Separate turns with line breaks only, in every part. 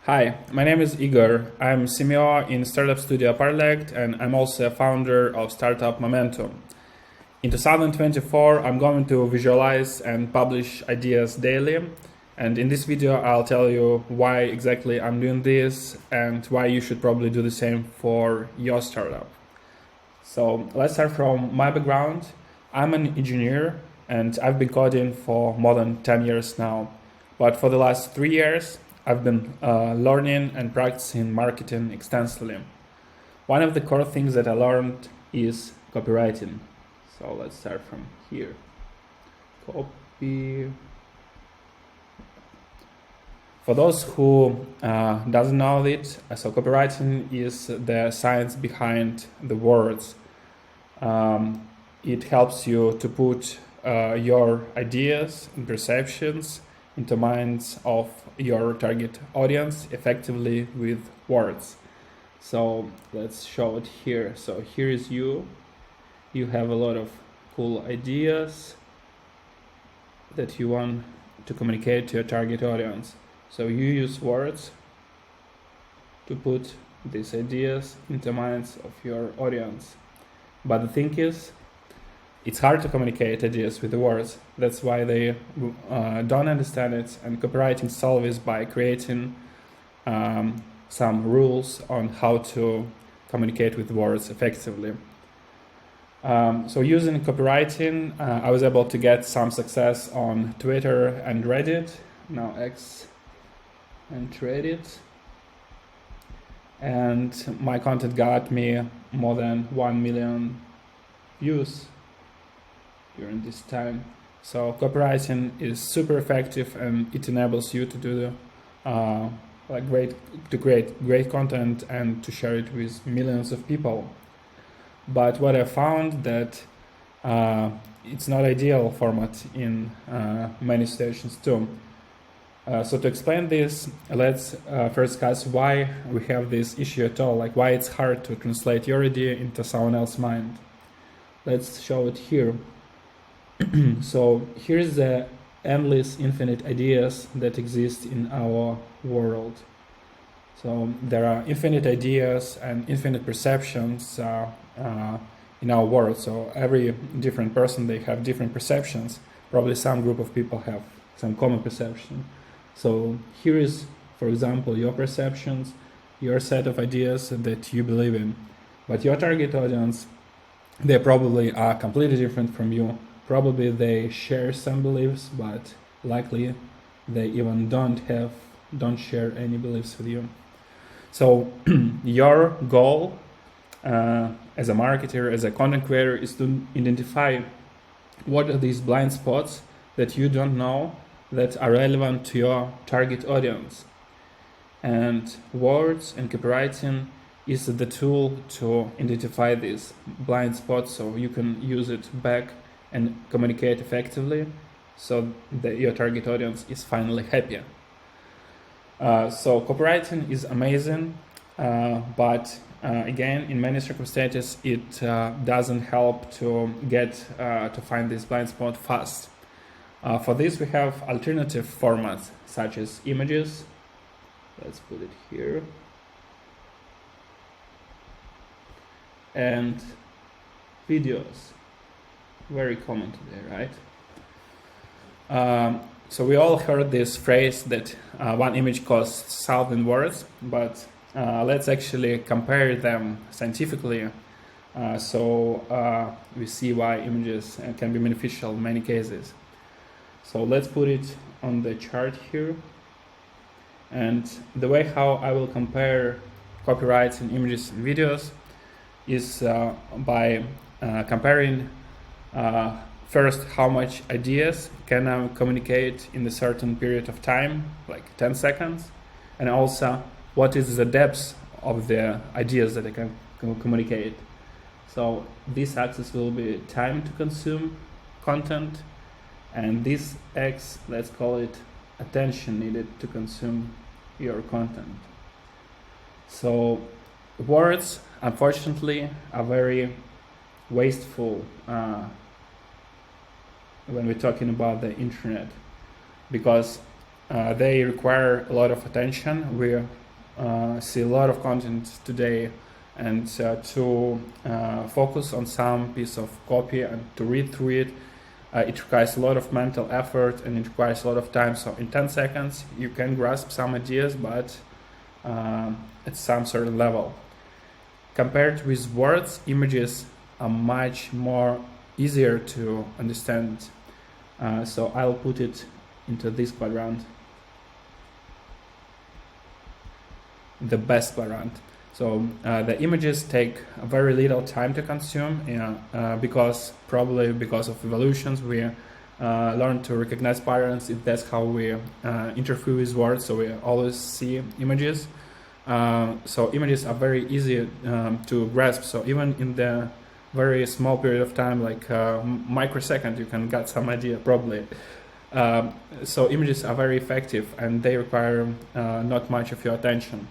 Hi, my name is Igor. I'm CMO in Startup Studio Paralect, and I'm also a founder of startup Momentum. In 2024, I'm going to visualize and publish ideas daily. And in this video, I'll tell you why exactly I'm doing this and why you should probably do the same for your startup. So let's start from my background. I'm an engineer and I've been coding for more than 10 years now. But for the last 3 years, I've been learning and practicing marketing extensively. One of the core things that I learned is copywriting. So let's start from here. Copy. For those who doesn't know it, so copywriting is the science behind the words. It helps you to put your ideas and perceptions into minds of your target audience effectively with words. So let's show it here. So here is you. You have a lot of cool ideas that you want to communicate to your target audience. So you use words to put these ideas into minds of your audience. But the thing is, it's hard to communicate ideas with the words. That's why they don't understand it. And copywriting solves this by creating some rules on how to communicate with words effectively. So using copywriting, I was able to get some success on Twitter and Reddit, now X and Reddit. And my content got me more than 1 million views during this time. So copywriting is super effective and it enables you to do create great content and to share it with millions of people. But what I found that it's not ideal format in many situations too. So to explain this, let's first discuss why we have this issue at all, like why it's hard to translate your idea into someone else's mind. Let's show it here. So here's the endless infinite ideas that exist in our world. So there are infinite ideas and infinite perceptions in our world. So every different person, they have different perceptions. Probably some group of people have some common perception. So here is, for example, your perceptions, your set of ideas that you believe in. But your target audience, they probably are completely different from you. Probably they share some beliefs, but likely they even don't share any beliefs with you. So your goal as a marketer, as a content creator, is to identify what are these blind spots that you don't know that are relevant to your target audience. And words and copywriting is the tool to identify these blind spots so you can use it back and communicate effectively so that your target audience is finally happy. So copywriting is amazing, but again, in many circumstances, it doesn't help to get to find this blind spot fast. For this, we have alternative formats such as images. Let's put it here. And videos. Very common today, right? So we all heard this phrase that one image costs 1,000 words, but let's actually compare them scientifically so we see why images can be beneficial in many cases. So let's put it on the chart here. And the way how I will compare copywriting images and videos is by comparing first how much ideas can I communicate in a certain period of time, like 10 seconds, and also what is the depth of the ideas that I can communicate. So this axis will be time to consume content, and this X, let's call it attention needed to consume your content. So words, unfortunately, are very wasteful when we're talking about the internet, because they require a lot of attention. We see a lot of content today, and to focus on some piece of copy and to read through it, it requires a lot of mental effort and it requires a lot of time. So in 10 seconds you can grasp some ideas, but at some certain level. Compared with words, images are much more easier to understand. So I'll put it into this quadrant, the best quadrant. So the images take very little time to consume, probably because of evolutions. We learn to recognize patterns. That's how we interfere with words. So we always see images. So images are very easy to grasp. So even in the very small period of time, like microsecond, you can get some idea probably. So images are very effective and they require not much of your attention.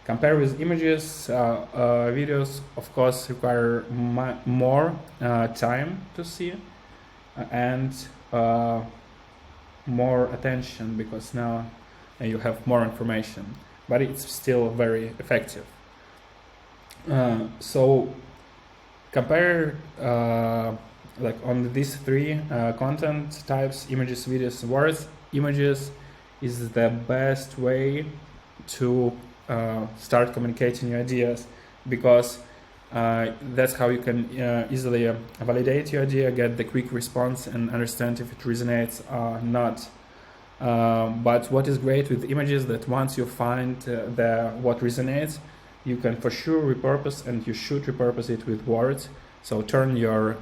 Compared with images, videos of course require more time to see and more attention, because now you have more information, but it's still very effective. So compare like on these three content types, images, videos, words. Images is the best way to start communicating your ideas, because that's how you can easily validate your idea, get the quick response and understand if it resonates or not. But what is great with images, that once you find what resonates, you can for sure repurpose, and you should repurpose it with words. So turn your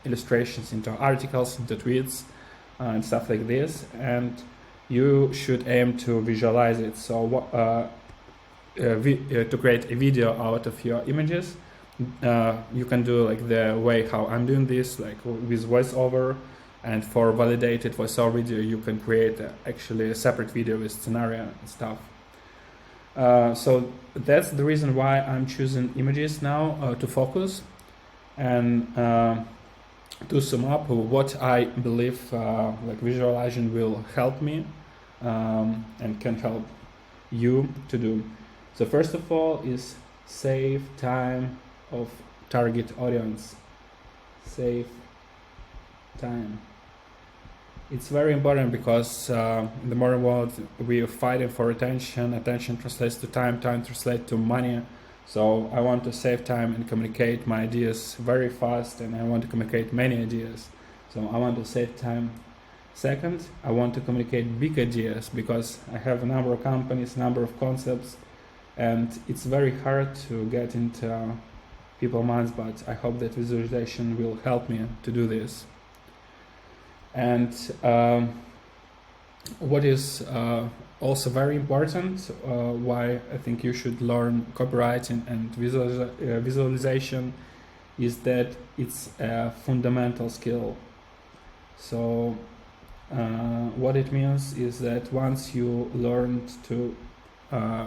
illustrations into articles, into tweets, and stuff like this, and you should aim to visualize it. So to create a video out of your images, you can do like the way how I'm doing this, like with voiceover. And for validated voiceover video, you can create actually a separate video with scenario and stuff. So that's the reason why I'm choosing images now to focus. And to sum up, what I believe like visualization will help me and can help you to do. So first of all is save time of target audience. Save time. It's very important because in the modern world we are fighting for attention. Attention translates to time, time translates to money. So I want to save time and communicate my ideas very fast, and I want to communicate many ideas. So I want to save time. Second, I want to communicate big ideas, because I have a number of companies, number of concepts, and it's very hard to get into people's minds, but I hope that visualization will help me to do this. And what is also very important, why I think you should learn copywriting and visualization, is that it's a fundamental skill. So what it means is that once you learn to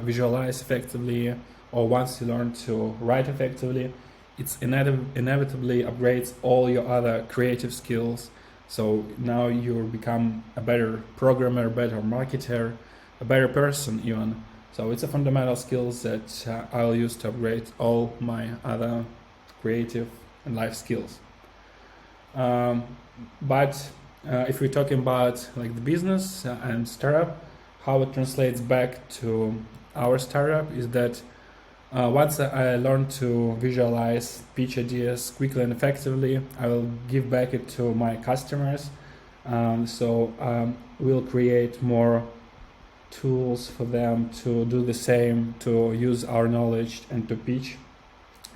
visualize effectively, or once you learn to write effectively, it's inevitably upgrades all your other creative skills. So now you become a better programmer, better marketer, a better person even. So it's a fundamental skills that I'll use to upgrade all my other creative and life skills. But if we're talking about like the business and startup, how it translates back to our startup is that once I learn to visualize, pitch ideas quickly and effectively, I will give back it to my customers. We'll create more tools for them to do the same, to use our knowledge and to pitch.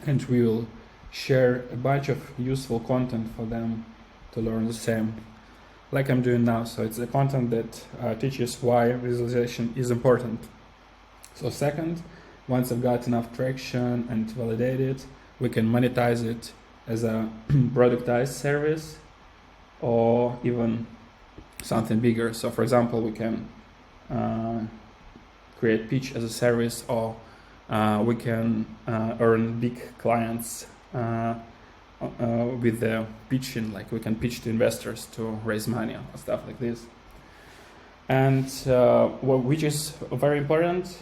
And we will share a bunch of useful content for them to learn the same, like I'm doing now. So it's a content that teaches why visualization is important. So second, once I've got enough traction and validated, we can monetize it as a productized service or even something bigger. So for example, we can create pitch as a service, or we can earn big clients with the pitching, like we can pitch to investors to raise money or stuff like this. And which is very important,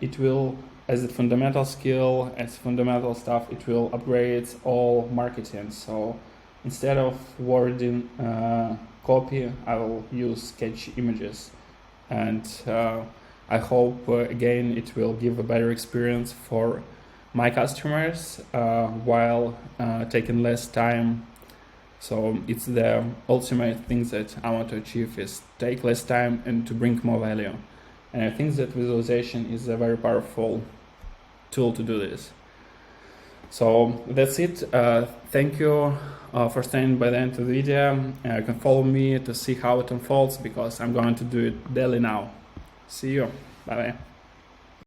it will, as a fundamental skill, as fundamental stuff, it will upgrade all marketing. So instead of wording copy, I will use sketch images. And I hope, again, it will give a better experience for my customers while taking less time. So it's the ultimate thing that I want to achieve, is take less time and to bring more value. And I think that visualization is a very powerful tool to do this. So that's it. Thank you for staying by the end of the video. You can follow me to see how it unfolds, because I'm going to do it daily now. See you. Bye bye.